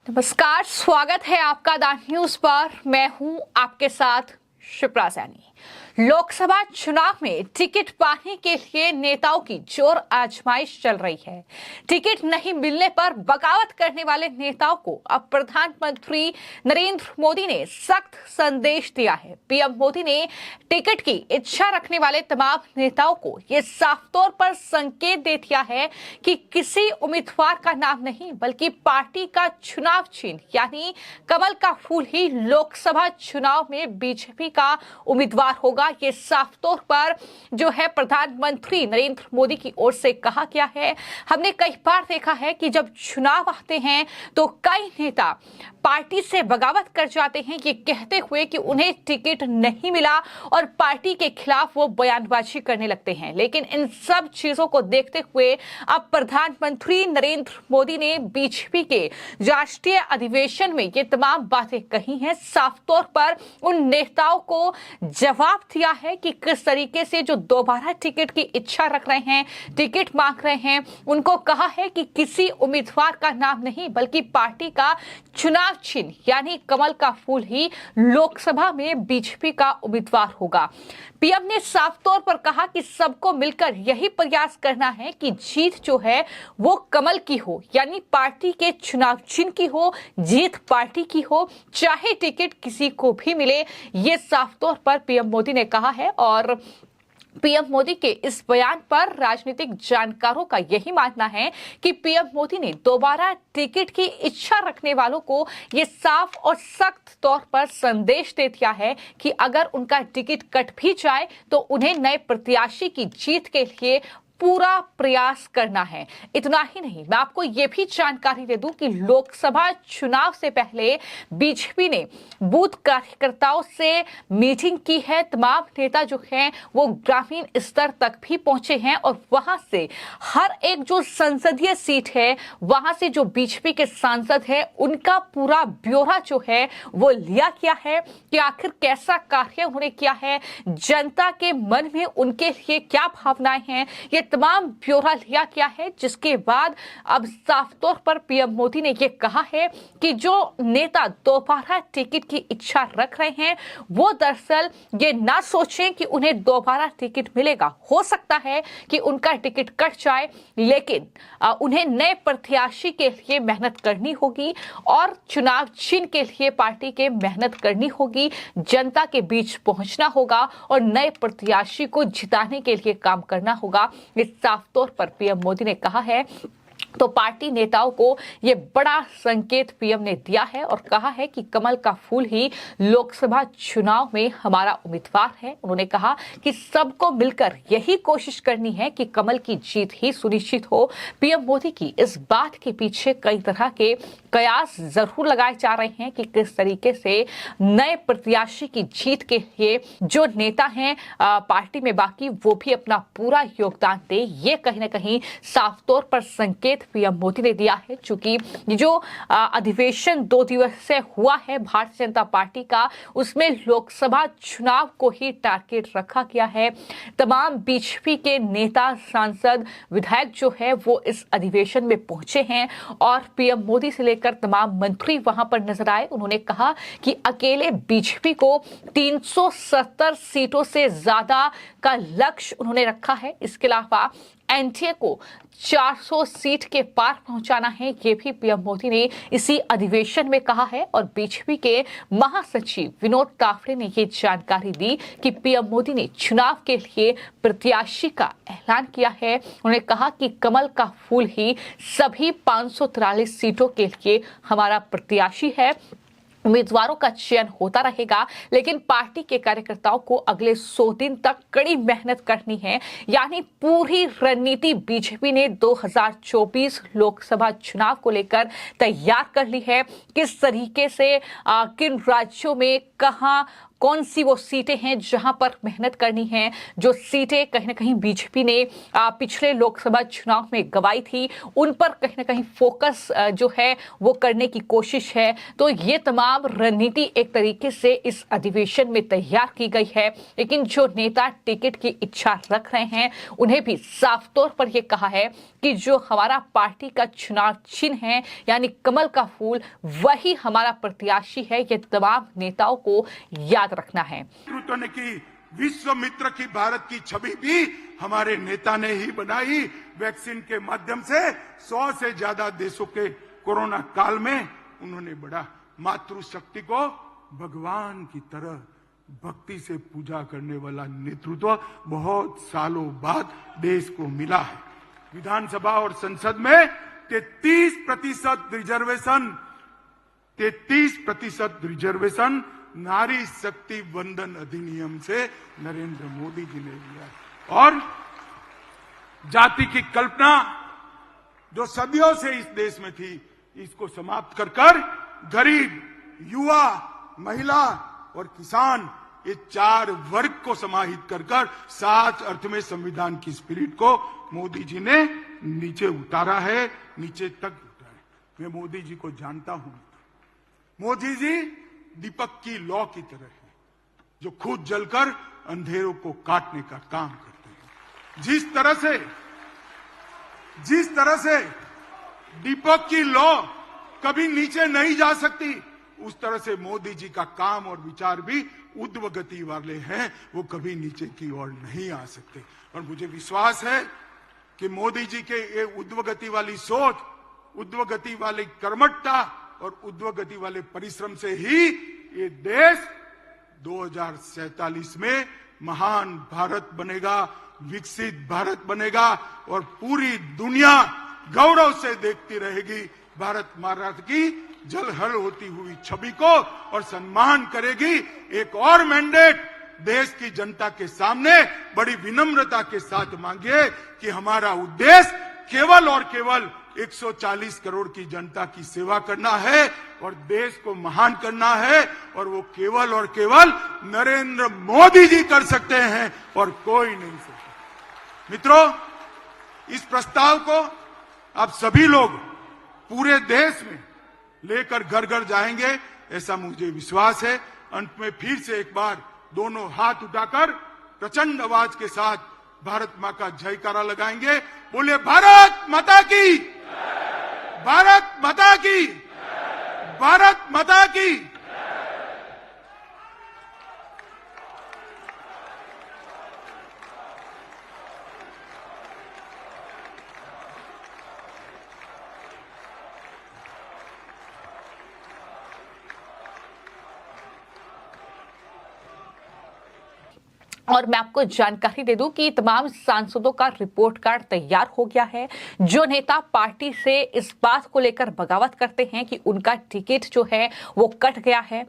नमस्कार, स्वागत है आपका द न्यूज पर। मैं हूं आपके साथ शिप्रा सैनी। लोकसभा चुनाव में टिकट पाने के लिए नेताओं की जोर आजमाइश चल रही है। टिकट नहीं मिलने पर बगावत करने वाले नेताओं को अब प्रधानमंत्री नरेंद्र मोदी ने सख्त संदेश दिया है। पीएम मोदी ने टिकट की इच्छा रखने वाले तमाम नेताओं को यह साफ तौर पर संकेत दे दिया है कि किसी उम्मीदवार का नाम नहीं बल्कि पार्टी का चुनाव चिन्ह यानी कमल का फूल ही लोकसभा चुनाव में बीजेपी का उम्मीदवार होगा। ये साफ तौर पर जो है प्रधानमंत्री नरेंद्र मोदी की ओर से कहा गया है। हमने कई बार देखा है कि जब चुनाव आते हैं तो कई नेता पार्टी से बगावत कर जाते हैं, ये कहते हुए कि उन्हें टिकट नहीं मिला और पार्टी के खिलाफ वो बयानबाजी करने लगते हैं। लेकिन इन सब चीजों को देखते हुए अब प्रधानमंत्री नरेंद्र मोदी ने बीजेपी के राष्ट्रीय अधिवेशन में ये तमाम बातें कही हैं। साफ तौर पर उन नेताओं को जवाब दिया है कि किस तरीके से जो दोबारा टिकट की इच्छा रख रहे हैं, टिकट मांग रहे हैं, उनको कहा है कि किसी उम्मीदवार का नाम नहीं बल्कि पार्टी का चुनाव चिन्ह यानी कमल का फूल ही लोकसभा में बीजेपी का उम्मीदवार होगा। पीएम ने साफ तौर पर कहा कि सबको मिलकर यही प्रयास करना है कि जीत जो है वो कमल की हो यानी पार्टी के चुनाव चिन्ह की हो, जीत पार्टी की हो, चाहे टिकट किसी को भी मिले। ये साफ तौर पर पीएम मोदी ने कहा है। और पीएम मोदी के इस बयान पर राजनीतिक जानकारों का यही मानना है कि पीएम मोदी ने दोबारा टिकट की इच्छा रखने वालों को यह साफ और सख्त तौर पर संदेश दे दिया है कि अगर उनका टिकट कट भी जाए तो उन्हें नए प्रत्याशी की जीत के लिए पूरा प्रयास करना है। इतना ही नहीं, मैं आपको यह भी जानकारी दे दूं कि लोकसभा चुनाव से पहले बीजेपी ने बूथ कार्यकर्ताओं से मीटिंग की है। तमाम नेता जो हैं वो ग्रामीण स्तर तक भी पहुंचे हैं और वहां से हर एक जो संसदीय सीट है वहां से जो बीजेपी के सांसद है उनका पूरा ब्यौरा जो है वो लिया गया है कि आखिर कैसा कार्य उन्होंने किया है, जनता के मन में उनके लिए क्या भावनाएं हैं, ये तमाम ब्यौरा लिया गया है। जिसके बाद अब साफ तौर पर पीएम मोदी ने यह कहा है कि जो नेता दोबारा टिकट की इच्छा रख रहे हैं वो दरअसल ये ना सोचें कि उन्हें दोबारा टिकट मिलेगा। हो सकता है कि उनका टिकट कट जाए लेकिन उन्हें नए प्रत्याशी के लिए मेहनत करनी होगी और चुनाव चिन्ह के लिए पार्टी के मेहनत करनी होगी, जनता के बीच पहुंचना होगा और नए प्रत्याशी को जिताने के लिए काम करना होगा। साफ तौर पर पीएम मोदी ने कहा है। तो पार्टी नेताओं को यह बड़ा संकेत पीएम ने दिया है और कहा है कि कमल का फूल ही लोकसभा चुनाव में हमारा उम्मीदवार है। उन्होंने कहा कि सबको मिलकर यही कोशिश करनी है कि कमल की जीत ही सुनिश्चित हो। पीएम मोदी की इस बात के पीछे कई तरह के कयास जरूर लगाए जा रहे हैं कि किस तरीके से नए प्रत्याशी की जीत के लिए जो नेता हैं पार्टी में बाकी वो भी अपना पूरा योगदान दे। ये कहीं ना कहीं साफ तौर पर संकेत पीएम मोदी ने दिया है। चूंकि जो अधिवेशन 2 दिवस से हुआ है भारतीय जनता पार्टी का, उसमें लोकसभा चुनाव को ही टारगेट रखा गया है। तमाम बीजेपी के नेता, सांसद, विधायक जो है वो इस अधिवेशन में पहुंचे हैं और पीएम मोदी से लेकर तमाम मंत्री वहां पर नजर आए। उन्होंने कहा कि अकेले बीजेपी को 370 सीटों से ज्यादा का लक्ष्य उन्होंने रखा है। इसके अलावा एनडीए को 400 सीट के पार पहुंचाना है, ये भी पीएम मोदी ने इसी अधिवेशन में कहा है। और बीजेपी के महासचिव विनोद तावड़े ने ये जानकारी दी कि पीएम मोदी ने चुनाव के लिए प्रत्याशी का ऐलान किया है। उन्होंने कहा कि कमल का फूल ही सभी 543 सीटों के लिए हमारा प्रत्याशी है। उम्मीदवारों का चयन होता रहेगा लेकिन पार्टी के कार्यकर्ताओं को अगले 100 दिन तक कड़ी मेहनत करनी है। यानी पूरी रणनीति बीजेपी ने 2024 लोकसभा चुनाव को लेकर तैयार कर ली है। किस तरीके से किन राज्यों में कहां कौन सी वो सीटें हैं जहां पर मेहनत करनी है, जो सीटें कहीं ना कहीं बीजेपी ने पिछले लोकसभा चुनाव में गंवाई थी, उन पर कहीं ना कहीं फोकस जो है वो करने की कोशिश है। तो ये तमाम रणनीति एक तरीके से इस अधिवेशन में तैयार की गई है। लेकिन जो नेता टिकट की इच्छा रख रहे हैं उन्हें भी साफ तौर पर यह कहा है कि जो हमारा पार्टी का चुनाव चिन्ह है यानी कमल का फूल, वही हमारा प्रत्याशी है। ये तमाम नेताओं को याद रखना है। विश्व मित्र की भारत की छवि भी हमारे नेता ने ही बनाई। वैक्सीन के माध्यम से 100 से ज्यादा देशों के कोरोना काल में उन्होंने बढ़ा। मातृशक्ति को भगवान की तरह भक्ति से पूजा करने वाला नेतृत्व बहुत सालों बाद देश को मिला है। विधानसभा और संसद में 33% रिजर्वेशन नारी शक्ति वंदन अधिनियम से नरेंद्र मोदी जी ने लिया। और जाति की कल्पना जो सदियों से इस देश में थी, इसको समाप्त कर गरीब, युवा, महिला और किसान, ये 4 वर्ग को समाहित कर सात अर्थ में संविधान की स्पिरिट को मोदी जी ने नीचे उतारा है, नीचे तक उतारा है। मैं मोदी जी को जानता हूं। मोदी जी दीपक की लौ की तरह है, जो खुद जलकर अंधेरों को काटने का काम करते हैं। जिस तरह से दीपक की लौ कभी नीचे नहीं जा सकती, उस तरह से मोदी जी का काम और विचार भी ऊर्ध्व गति वाले हैं, वो कभी नीचे की ओर नहीं आ सकते। और मुझे विश्वास है कि मोदी जी के ये ऊर्ध्व गति वाली सोच, ऊर्ध्व गति वाली कर्मठता और ऊर्ध्व गति वाले परिश्रम से ही ये देश 2047 में महान भारत बनेगा, विकसित भारत बनेगा और पूरी दुनिया गौरव से देखती रहेगी भारत माता की जलहल होती हुई छवि को और सम्मान करेगी। एक और मैंडेट देश की जनता के सामने बड़ी विनम्रता के साथ मांगिए कि हमारा उद्देश्य केवल और केवल 140 करोड़ की जनता की सेवा करना है और देश को महान करना है, और वो केवल और केवल नरेंद्र मोदी जी कर सकते हैं और कोई नहीं सकता। मित्रों, इस प्रस्ताव को आप सभी लोग पूरे देश में लेकर घर घर जाएंगे, ऐसा मुझे विश्वास है। अंत में फिर से एक बार दोनों हाथ उठाकर प्रचंड आवाज के साथ भारत मां का जयकारा लगाएंगे। बोले भारत माता की, भारत माता की, भारत माता की। और मैं आपको जानकारी दे दूं कि तमाम सांसदों का रिपोर्ट कार्ड तैयार हो गया है। जो नेता पार्टी से इस बात को लेकर बगावत करते हैं कि उनका टिकट जो है वो कट गया है,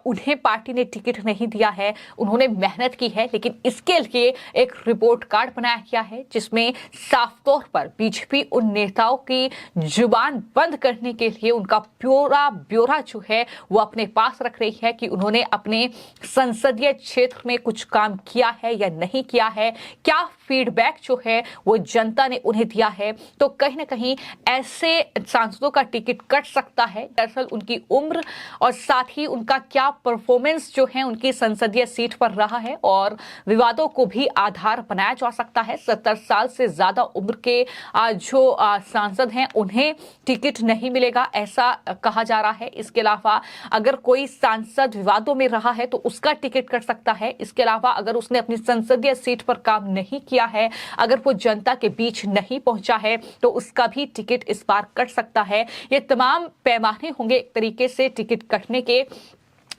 उन्हें पार्टी ने टिकट नहीं दिया है, उन्होंने मेहनत की है, लेकिन इसके लिए एक रिपोर्ट कार्ड बनाया गया है जिसमें साफ तौर पर बीजेपी उन नेताओं की जुबान बंद करने के लिए उनका पूरा ब्यौरा जो है वो अपने पास रख रही है कि उन्होंने अपने संसदीय क्षेत्र में कुछ काम किया है या नहीं किया है, क्या फीडबैक जो है वो जनता ने उन्हें दिया है। तो कहीं ना कहीं ऐसे सांसदों का टिकट कट सकता है। दरअसल उनकी उम्र और साथ ही उनका क्या परफॉर्मेंस जो है उनकी संसदीय सीट पर रहा है और विवादों को भी आधार बनाया जा सकता है। 70 साल से ज्यादा उम्र के जो सांसद हैं उन्हें टिकट नहीं मिलेगा, ऐसा कहा जा रहा है। इसके अलावा अगर कोई सांसद विवादों में रहा है तो उसका टिकट कट सकता है। इसके अलावा अगर उसने अपनी संसदीय सीट पर काम नहीं किया है, अगर वो जनता के बीच नहीं पहुंचा है तो उसका भी टिकट इस बार कट सकता है। ये तमाम पैमाने होंगे एक तरीके से टिकट कटने के।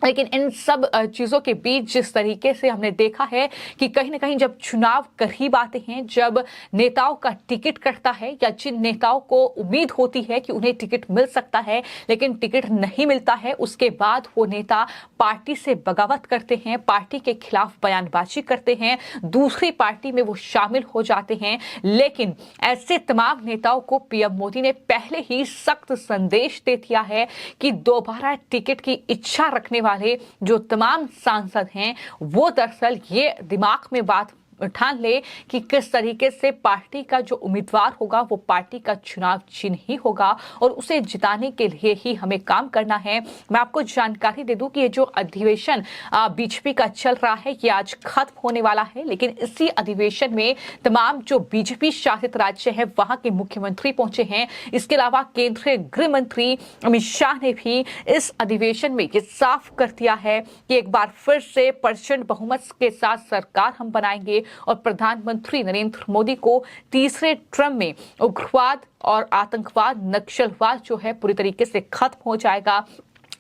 लेकिन इन सब चीज़ों के बीच जिस तरीके से हमने देखा है कि कहीं ना कहीं जब चुनाव करीब आते हैं, जब नेताओं का टिकट कटता है या जिन नेताओं को उम्मीद होती है कि उन्हें टिकट मिल सकता है लेकिन टिकट नहीं मिलता है, उसके बाद वो नेता पार्टी से बगावत करते हैं, पार्टी के खिलाफ बयानबाजी करते हैं, दूसरी पार्टी में वो शामिल हो जाते हैं। लेकिन ऐसे तमाम नेताओं को पीएम मोदी ने पहले ही सख्त संदेश दे दिया है कि दोबारा टिकट की इच्छा रखने वाले जो तमाम सांसद हैं वो दरअसल ये दिमाग में बात ठान ले कि किस तरीके से पार्टी का जो उम्मीदवार होगा वो पार्टी का चुनाव चिन्ह ही होगा और उसे जिताने के लिए ही हमें काम करना है। मैं आपको जानकारी दे दूं कि ये जो अधिवेशन बीजेपी का चल रहा है ये आज खत्म होने वाला है, लेकिन इसी अधिवेशन में तमाम जो बीजेपी शासित राज्य है वहां के मुख्यमंत्री पहुंचे हैं। इसके अलावा केंद्रीय गृह मंत्री अमित शाह ने भी इस अधिवेशन में ये साफ कर दिया है कि एक बार फिर से प्रचंड बहुमत के साथ सरकार हम बनाएंगे और प्रधानमंत्री नरेंद्र मोदी को तीसरे टर्म में उग्रवाद और आतंकवाद, नक्सलवाद जो है पूरी तरीके से खत्म हो जाएगा।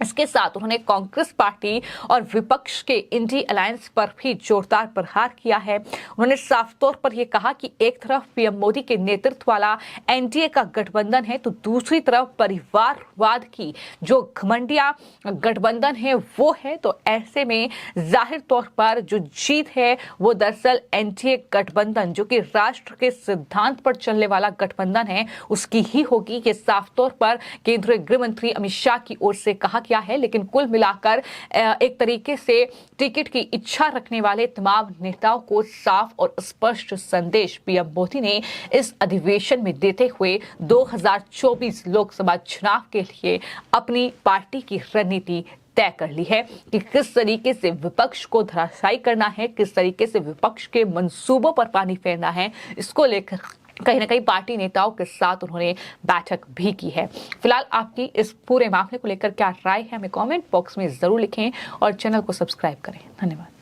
इसके साथ उन्होंने कांग्रेस पार्टी और विपक्ष के इंडी अलायंस पर भी जोरदार प्रहार किया है। उन्होंने साफ तौर पर यह कहा कि एक तरफ पीएम मोदी के नेतृत्व वाला एनडीए का गठबंधन है तो दूसरी तरफ परिवारवाद की जो घमंडिया गठबंधन है वो है। तो ऐसे में जाहिर तौर पर जो जीत है वो दरअसल एनडीए गठबंधन जो कि राष्ट्र के सिद्धांत पर चलने वाला गठबंधन है उसकी ही होगी। ये साफ तौर पर केंद्रीय गृह मंत्री अमित शाह की ओर से कहा गया है। लेकिन कुल मिलाकर एक तरीके से टिकट की इच्छा रखने वाले तमाम नेताओं को साफ और स्पष्ट संदेश पीएम मोदी ने इस अधिवेशन में देते हुए 2024 लोकसभा चुनाव के लिए अपनी पार्टी की रणनीति तय कर ली है कि किस तरीके से विपक्ष को धराशायी करना है, किस तरीके से विपक्ष के मंसूबों पर पानी फेरना है। इसको लेकर कहीं ना कहीं पार्टी नेताओं के साथ उन्होंने बैठक भी की है। फिलहाल आपकी इस पूरे मामले को लेकर क्या राय है हमें कमेंट बॉक्स में जरूर लिखें और चैनल को सब्सक्राइब करें। धन्यवाद।